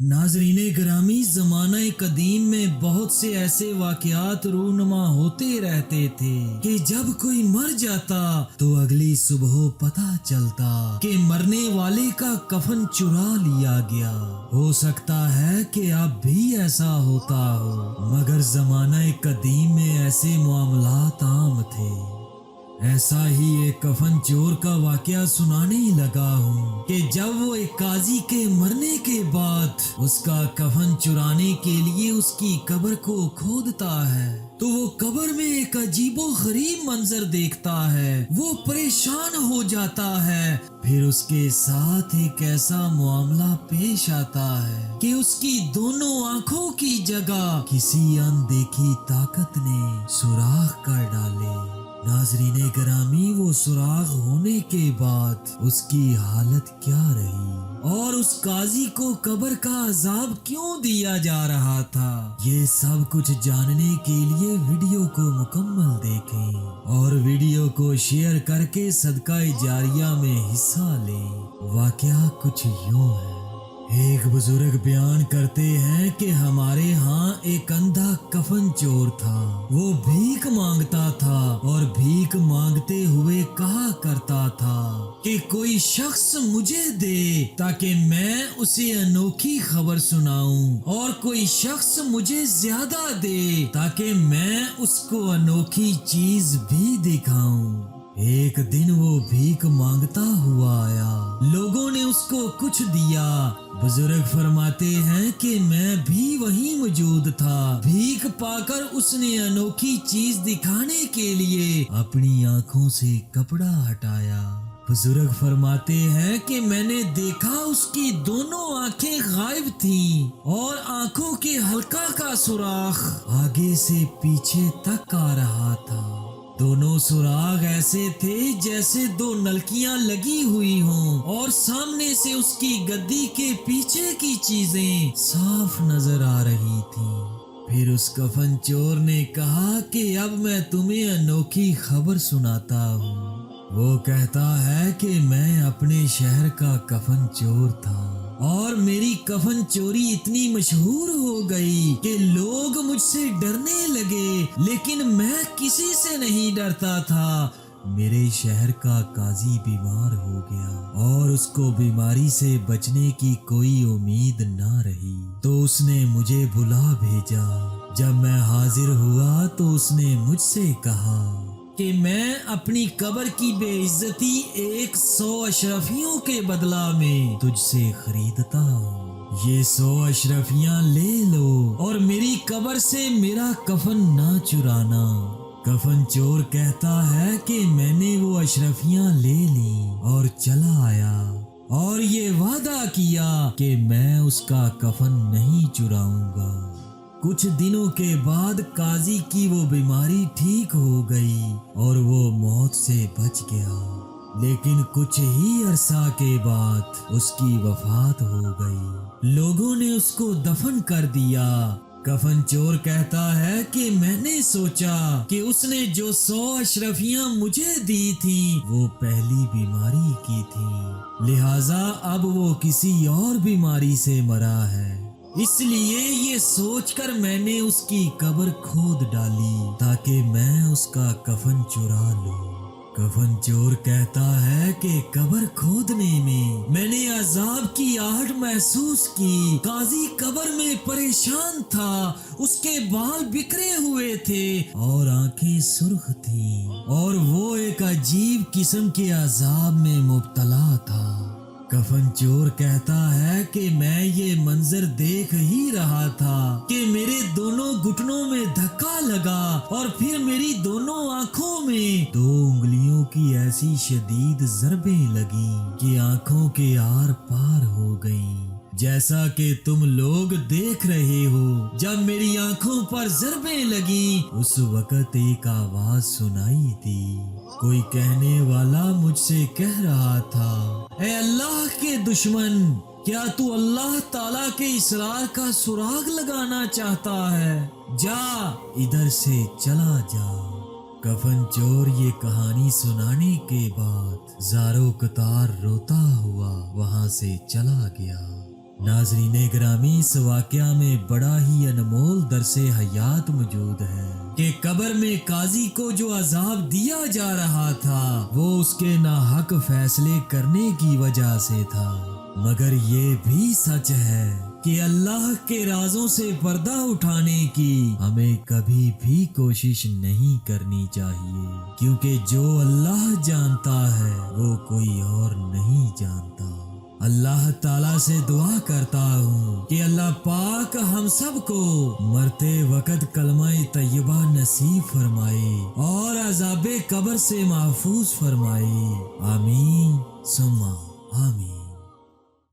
नाजरीने ग्रामी, ज़माना कदीम में बहुत से ऐसे वाक़यात रूनुमा होते रहते थे कि जब कोई मर जाता तो अगली सुबह पता चलता कि मरने वाले का कफन चुरा लिया गया। हो सकता है कि अब भी ऐसा होता हो, मगर ज़माना कदीम में ऐसे मामलात आम थे। ऐसा ही एक कफन चोर का वाकया सुनाने ही लगा हूँ कि जब वो एक काजी के मरने के बाद उसका कफन चुराने के लिए उसकी कब्र को खोदता है तो वो कब्र में एक अजीबो गरीब मंजर देखता है। वो परेशान हो जाता है। फिर उसके साथ एक ऐसा मामला पेश आता है कि उसकी दोनों आंखों की जगह किसी अनदेखी ताकत ने सुराख कर डाले। नाजरीने ग्रामी, वो सुराग होने के बाद उसकी हालत क्या रही और उस काजी को कब्र का अजाब क्यों दिया जा रहा था, ये सब कुछ जानने के लिए वीडियो को मुकम्मल देखें और वीडियो को शेयर करके सदका जारिया में हिस्सा लें। वाकया कुछ यूं है। एक बुजुर्ग बयान करते हैं कि हमारे यहाँ एक अंधा कफन चोर था। वो भीख मांगता था और भीख मांगते हुए कहा करता था कि कोई शख्स मुझे दे ताकि मैं उसे अनोखी खबर सुनाऊं और कोई शख्स मुझे ज्यादा दे ताकि मैं उसको अनोखी चीज भी दिखाऊं। एक दिन वो भीख मांगता हुआ आया। लोगों ने उसको कुछ दिया। बुजुर्ग फरमाते हैं कि मैं भी वहीं मौजूद था। भीख पाकर उसने अनोखी चीज दिखाने के लिए अपनी आंखों से कपड़ा हटाया। बुजुर्ग फरमाते हैं कि मैंने देखा उसकी दोनों आंखें गायब थीं और आंखों के हल्का का सुराख आगे से पीछे तक आ रहा था। दोनों सुराग ऐसे थे जैसे दो नलकियां लगी हुई हों और सामने से उसकी गद्दी के पीछे की चीजें साफ नजर आ रही थीं। फिर उस कफन चोर ने कहा कि अब मैं तुम्हें अनोखी खबर सुनाता हूँ। वो कहता है कि मैं अपने शहर का कफन चोर था और मेरी कफन चोरी इतनी मशहूर हो गई कि लोग मुझसे डरने लगे, लेकिन मैं किसी से नहीं डरता था। मेरे शहर का काजी बीमार हो गया और उसको बीमारी से बचने की कोई उम्मीद ना रही तो उसने मुझे बुला भेजा। जब मैं हाजिर हुआ तो उसने मुझसे कहा कि मैं अपनी कब्र की बेइज्जती 100 अशरफियों के बदला में तुझसे खरीदता हूँ। ये 100 अशरफियाँ ले लो और मेरी कब्र से मेरा कफन ना चुराना। कफन चोर कहता है कि मैंने वो अशरफियाँ ले ली और चला आया और ये वादा किया कि मैं उसका कफन नहीं चुराऊंगा। कुछ दिनों के बाद काजी की वो बीमारी ठीक हो गई और वो मौत से बच गया, लेकिन कुछ ही अरसा के बाद उसकी वफात हो गई। लोगों ने उसको दफन कर दिया। कफन चोर कहता है कि मैंने सोचा कि उसने जो 100 अशरफियां मुझे दी थी वो पहली बीमारी की थी, लिहाजा अब वो किसी और बीमारी से मरा है। इसलिए ये सोचकर मैंने उसकी कब्र खोद डाली ताकि मैं उसका कफन चुरा लूं। कफन चोर कहता है कि कब्र खोदने में मैंने अजाब की आहट महसूस की। काजी कब्र में परेशान था। उसके बाल बिखरे हुए थे और आंखें सुर्ख थीं और वो एक अजीब किस्म के अजाब में मुब्तला था। कफन चोर कहता है कि मैं ये मंजर देख ही रहा था कि मेरे दोनों घुटनों में धक्का लगा और फिर मेरी दोनों आंखों में 2 उंगलियों की ऐसी शदीद ज़रबें लगी कि आंखों के आर पार हो गईं, जैसा कि तुम लोग देख रहे हो। जब मेरी आंखों पर ज़रबें लगी उस वक़्त एक आवाज सुनाई दी। कोई कहने वाला मुझसे कह रहा था, ऐ अल्लाह के दुश्मन, क्या तू अल्लाह ताला के इसरार का सुराग लगाना चाहता है? जा इधर से चला जा। कफन चोर ये कहानी सुनाने के बाद ज़ारो कतार रोता हुआ वहां से चला गया नाज़रीन ग्रामी, इस वाक़या में बड़ा ही अनमोल दरसे हयात मौजूद है कि कब्र में काजी को जो अजाब दिया जा रहा था वो उसके नाहक फैसले करने की वजह से था, मगर ये भी सच है कि अल्लाह के राजों से पर्दा उठाने की हमें कभी भी कोशिश नहीं करनी चाहिए, क्योंकि जो अल्लाह जानता है वो कोई और नहीं जानता। अल्लाह ताला से दुआ करता हूँ कि अल्लाह पाक हम सबको मरते वक्त कलमा-ए तैयबा नसीब फरमाए और अज़ाबे कब्र से महफूज फरमाए। आमीन सुम्मा आमीन।